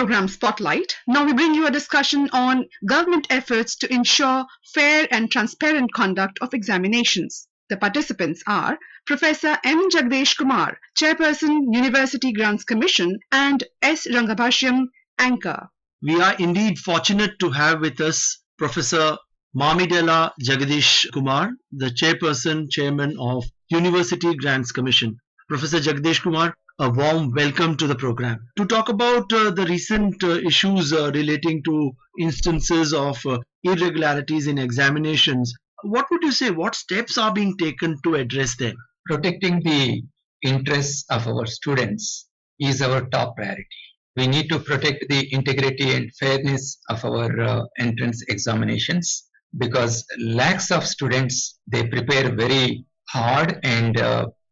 program Spotlight. Now we bring you a discussion on government efforts to ensure fair and transparent conduct of examinations. The participants are Professor M. Jagadesh Kumar, Chairperson, University Grants Commission, and S. Rangabhashyam, Anchor. We are indeed fortunate to have with us Professor Mamidela Jagadesh Kumar, the Chairperson, Chairman of University Grants Commission. Professor Jagadesh Kumar, a warm welcome to the program. To talk about the recent issues relating to instances of irregularities in examinations, what would you say, what steps are being taken to address them? Protecting the interests of our students is our top priority. We need to protect the integrity and fairness of our entrance examinations, because lakhs of students, they prepare very hard and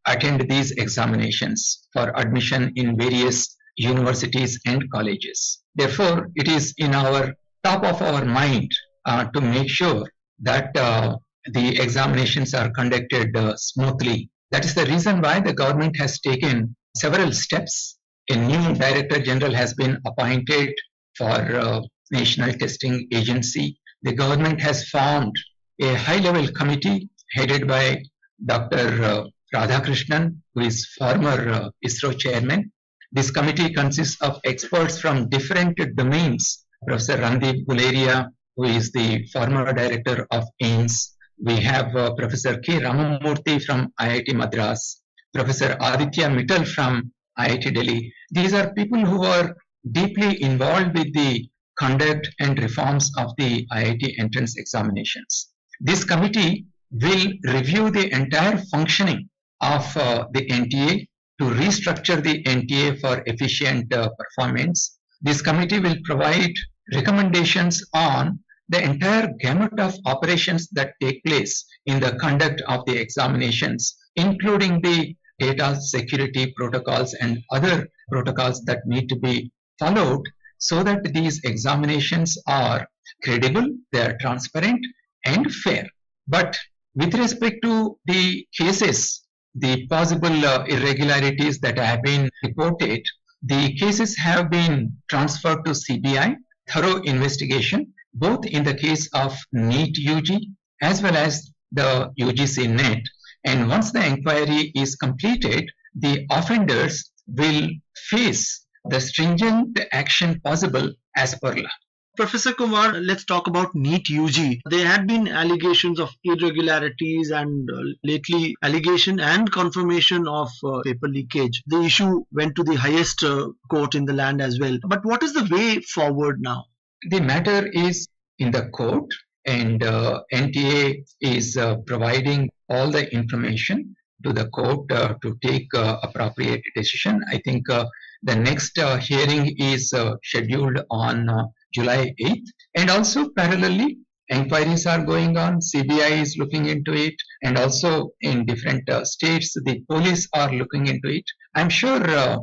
attend these examinations for admission in various universities and colleges. Therefore, it is in our top of our mind to make sure that the examinations are conducted smoothly. That is the reason why the government has taken several steps. A new Director General has been appointed for National Testing Agency. The government has formed a high-level committee headed by Dr. Radhakrishnan, who is former ISRO chairman. This committee consists of experts from different domains. Professor Randeep Guleria, who is the former director of AIIMS. We have Professor K. Ramamurthy from IIT Madras, Professor Aditya Mittal from IIT Delhi. These are people who are deeply involved with the conduct and reforms of the IIT entrance examinations. This committee will review the entire functioning of the NTA to restructure the NTA for efficient performance. This committee will provide recommendations on the entire gamut of operations that take place in the conduct of the examinations, including the data security protocols and other protocols that need to be followed, so that these examinations are credible, they are transparent and fair. But with respect to the cases, the possible irregularities that have been reported, the cases have been transferred to CBI, thorough investigation, both in the case of NEET UG as well as the UGC NET. And once the inquiry is completed, the offenders will face the stringent action possible as per law. Professor Kumar, let's talk about NEET UG. There had been allegations of irregularities and lately allegation and confirmation of paper leakage. The issue went to the highest court in the land as well. But what is the way forward now? The matter is in the court, and NTA is providing all the information to the court to take appropriate decision. I think the next hearing is scheduled on July 8th, and also parallelly inquiries are going on. CBI is looking into it, and also in different states the police are looking into it. I'm sure a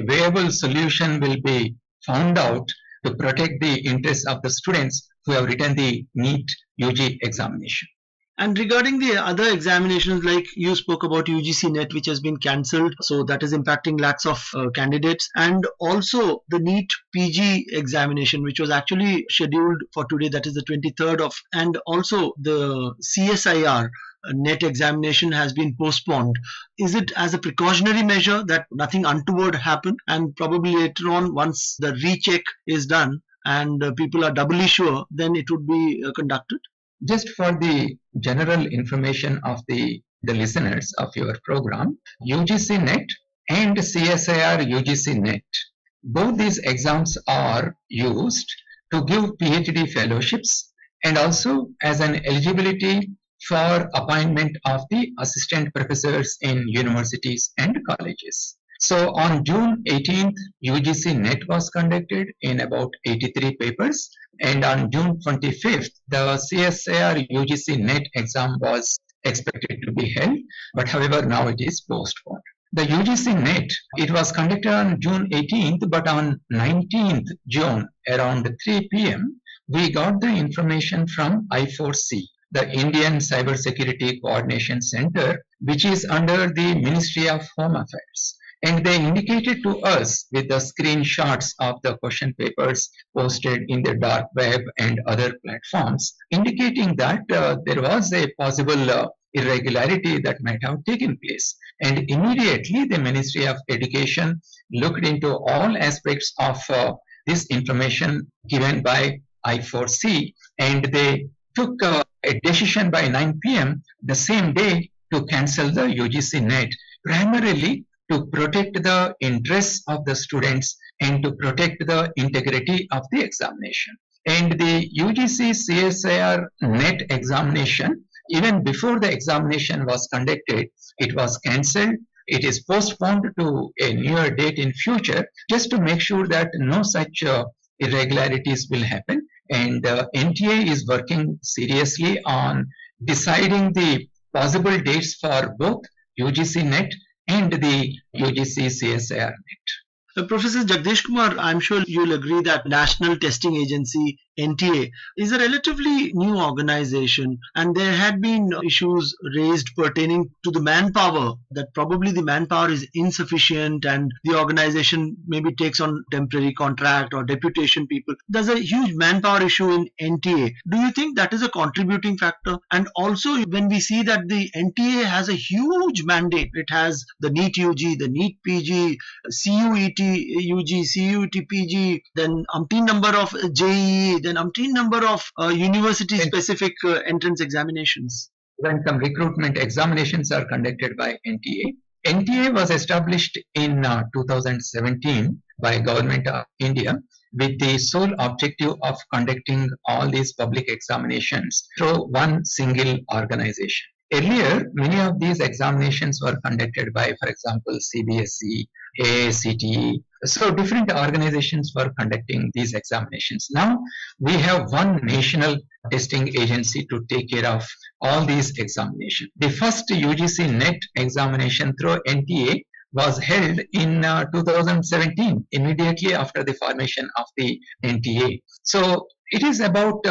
viable solution will be found out to protect the interests of the students who have written the NEET UG examination. And regarding the other examinations, like you spoke about UGC NET, which has been cancelled, so that is impacting lakhs of candidates, and also the NEET PG examination, which was actually scheduled for today, that is the 23rd of, and also the CSIR NET examination has been postponed. Is it as a precautionary measure that nothing untoward happened, and probably later on, once the recheck is done and people are doubly sure, then it would be conducted? Just for the general information of the listeners of your program, UGC NET and CSIR UGC NET, both these exams are used to give PhD fellowships and also as an eligibility for appointment of the assistant professors in universities and colleges. So on June 18th, UGC NET was conducted in about 83 papers, and on June 25th, the CSIR UGC NET exam was expected to be held, but however now it is postponed. The UGC NET, it was conducted on June 18th, but on 19th June around 3 p.m., we got the information from I4C, the Indian Cyber Security Coordination Center, which is under the Ministry of Home Affairs. And they indicated to us with the screenshots of the question papers posted in the dark web and other platforms, indicating that there was a possible irregularity that might have taken place. And immediately the Ministry of Education looked into all aspects of this information given by I4C, and they took a decision by 9 p.m. the same day to cancel the UGC NET, primarily to protect the interests of the students and to protect the integrity of the examination. And the UGC CSIR NET examination, even before the examination was conducted, it was cancelled. It is postponed to a newer date in future, just to make sure that no such irregularities will happen. And NTA is working seriously on deciding the possible dates for both UGC NET and the UGC CSIR NET. Professor Jagadesh Kumar, I'm sure you'll agree that National Testing Agency, NTA, is a relatively new organization, and there had been issues raised pertaining to the manpower, that probably the manpower is insufficient and the organization maybe takes on temporary contract or deputation people. There's a huge manpower issue in NTA. Do you think that is a contributing factor? And also, when we see that the NTA has a huge mandate, it has the NEET UG, the NEET PG, CUET UG, CUET PG, then umpteen number of JEE, then umpteen number of university-specific entrance examinations. When some recruitment examinations are conducted by NTA. NTA was established in 2017 by Government of India with the sole objective of conducting all these public examinations through one single organization. Earlier, many of these examinations were conducted by, for example, CBSE, AICTE. So different organizations were conducting these examinations. Now we have one national testing agency to take care of all these examinations. The first UGC NET examination through NTA was held in 2017, immediately after the formation of the NTA. So it is about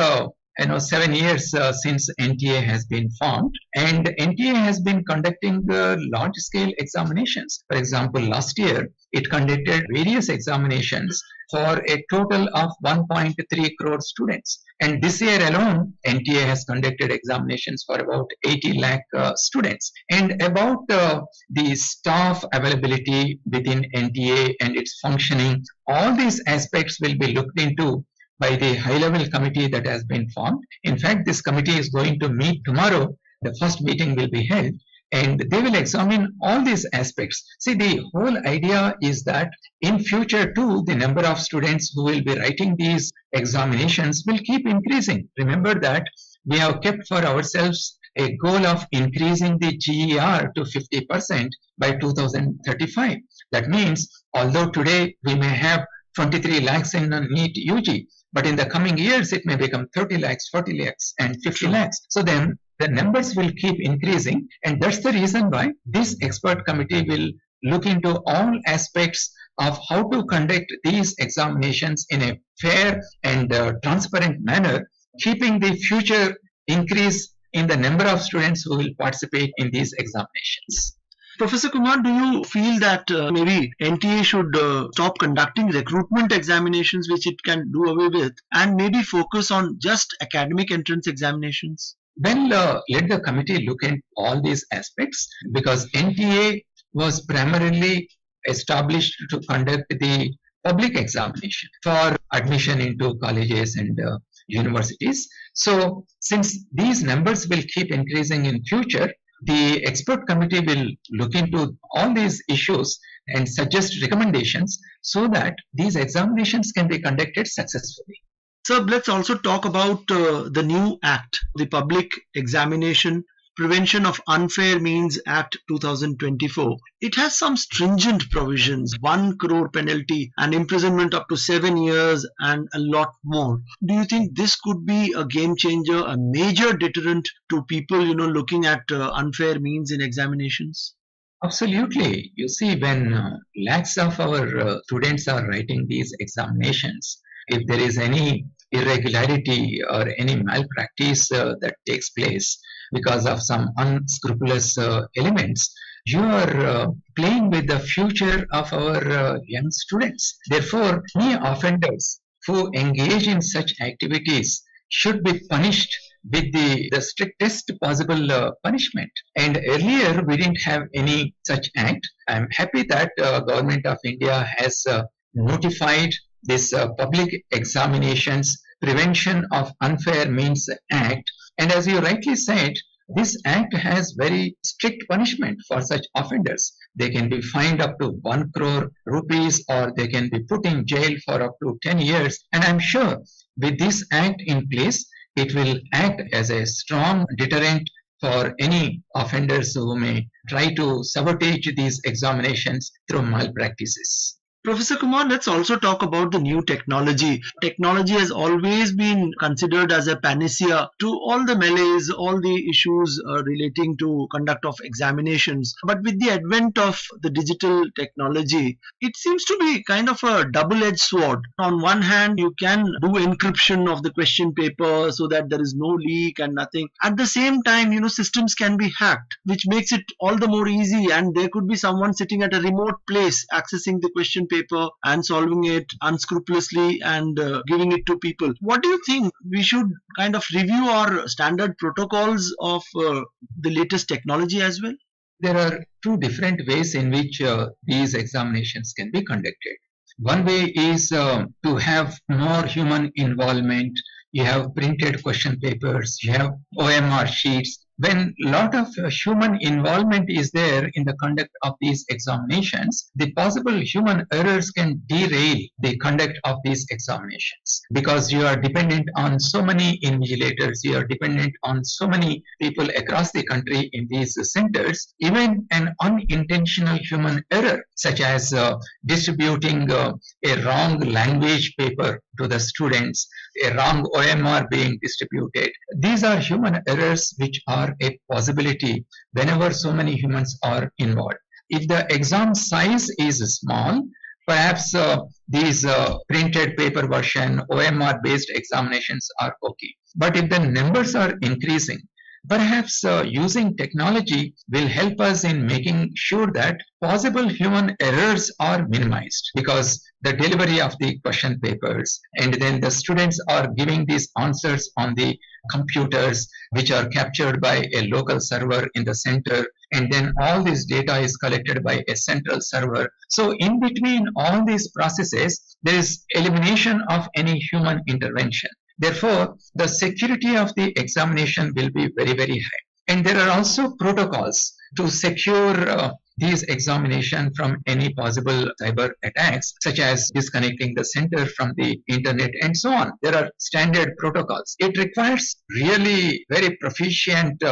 7 years since NTA has been formed, and NTA has been conducting large-scale examinations. For example, last year it conducted various examinations for a total of 1.3 crore students, and this year alone NTA has conducted examinations for about 80 lakh students. And about the staff availability within NTA and its functioning, all these aspects will be looked into by the high-level committee that has been formed. In fact, this committee is going to meet tomorrow. The first meeting will be held, and they will examine all these aspects. See, the whole idea is that in future too, the number of students who will be writing these examinations will keep increasing. Remember that we have kept for ourselves a goal of increasing the GER to 50% by 2035. That means, although today we may have 23 lakhs in NEET UG, but in the coming years, it may become 30 lakhs, 40 lakhs, and 50 lakhs. So then the numbers will keep increasing. And that's the reason why this expert committee will look into all aspects of how to conduct these examinations in a fair and transparent manner, keeping the future increase in the number of students who will participate in these examinations. Professor Kumar, do you feel that maybe NTA should stop conducting recruitment examinations, which it can do away with, and maybe focus on just academic entrance examinations? Well, let the committee look at all these aspects, because NTA was primarily established to conduct the public examination for admission into colleges and universities. So since these numbers will keep increasing in future, the expert committee will look into all these issues and suggest recommendations so that these examinations can be conducted successfully. So let's also talk about the new act, the Public Examination Prevention of Unfair Means Act 2024. It has some stringent provisions, 1 crore penalty and imprisonment up to 7 years and a lot more. Do you think this could be a game changer, a major deterrent to people, looking at unfair means in examinations? Absolutely. You see, when lakhs of our students are writing these examinations, if there is any irregularity or any malpractice that takes place because of some unscrupulous elements, you are playing with the future of our young students. Therefore, any offenders who engage in such activities should be punished with the strictest possible punishment. And earlier, we didn't have any such act. I'm happy that Government of India has notified this Public Examinations Prevention of Unfair Means Act. And as you rightly said, this act has very strict punishment for such offenders. They can be fined up to 1 crore rupees or they can be put in jail for up to 10 years. And I'm sure with this act in place, it will act as a strong deterrent for any offenders who may try to sabotage these examinations through malpractices. Professor Kumar, let's also talk about the new technology. Technology has always been considered as a panacea to all the melees, all the issues relating to conduct of examinations. But with the advent of the digital technology, it seems to be kind of a double-edged sword. On one hand, you can do encryption of the question paper so that there is no leak and nothing. At the same time, systems can be hacked, which makes it all the more easy, and there could be someone sitting at a remote place accessing the question paper and solving it unscrupulously and giving it to people. What do you think? We should kind of review our standard protocols of the latest technology as well? There are two different ways in which these examinations can be conducted. One way is to have more human involvement. You have printed question papers, you have OMR sheets. When a lot of human involvement is there in the conduct of these examinations, the possible human errors can derail the conduct of these examinations because you are dependent on so many invigilators, you are dependent on so many people across the country in these centers. Even an unintentional human error, such as distributing a wrong language paper to the students, a wrong OMR being distributed. These are human errors which are a possibility whenever so many humans are involved. If the exam size is small, perhaps these printed paper version, OMR based examinations are okay. But if the numbers are increasing, perhaps using technology will help us in making sure that possible human errors are minimized, because the delivery of the question papers and then the students are giving these answers on the computers which are captured by a local server in the center, and then all this data is collected by a central server. So in between all these processes, there is elimination of any human intervention. Therefore, the security of the examination will be very, very high. And there are also protocols to secure these examination from any possible cyber attacks, such as disconnecting the center from the internet and so on. There are standard protocols. It requires really very proficient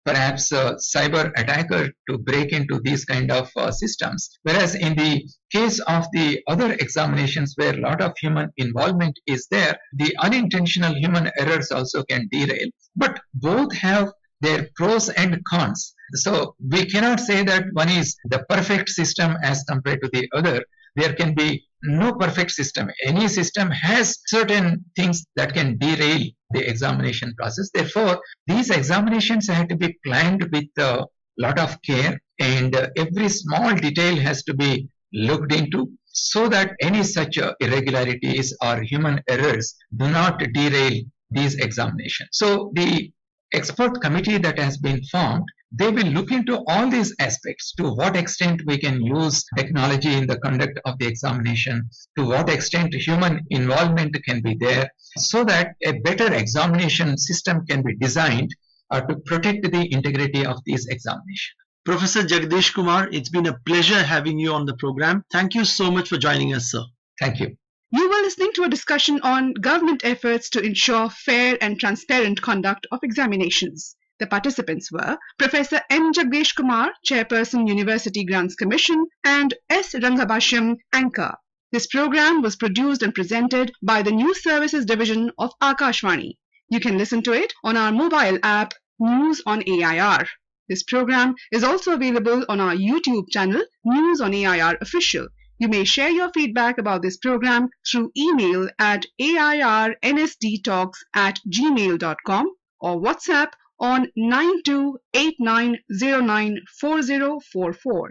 perhaps a cyber attacker to break into these kind of systems. Whereas in the case of the other examinations where a lot of human involvement is there, the unintentional human errors also can derail. But both have their pros and cons. So we cannot say that one is the perfect system as compared to the other. There can be no perfect system. Any system has certain things that can derail the examination process. Therefore, these examinations have to be planned with a lot of care, and every small detail has to be looked into so that any such irregularities or human errors do not derail these examinations. So the expert committee that has been formed, they will look into all these aspects, to what extent we can use technology in the conduct of the examination, to what extent human involvement can be there, so that a better examination system can be designed to protect the integrity of these examinations. Professor Jagadesh Kumar, it's been a pleasure having you on the program. Thank you so much for joining us, sir. Thank you. You were listening to a discussion on government efforts to ensure fair and transparent conduct of examinations. The participants were Professor M. Jagadesh Kumar, Chairperson, University Grants Commission, and S. Rangabashyam, Anchor. This program was produced and presented by the News Services Division of Akashvani. You can listen to it on our mobile app, News on AIR. This program is also available on our YouTube channel, News on AIR Official. You may share your feedback about this program through email at airnsdtalks@gmail.com or WhatsApp on 9289094044.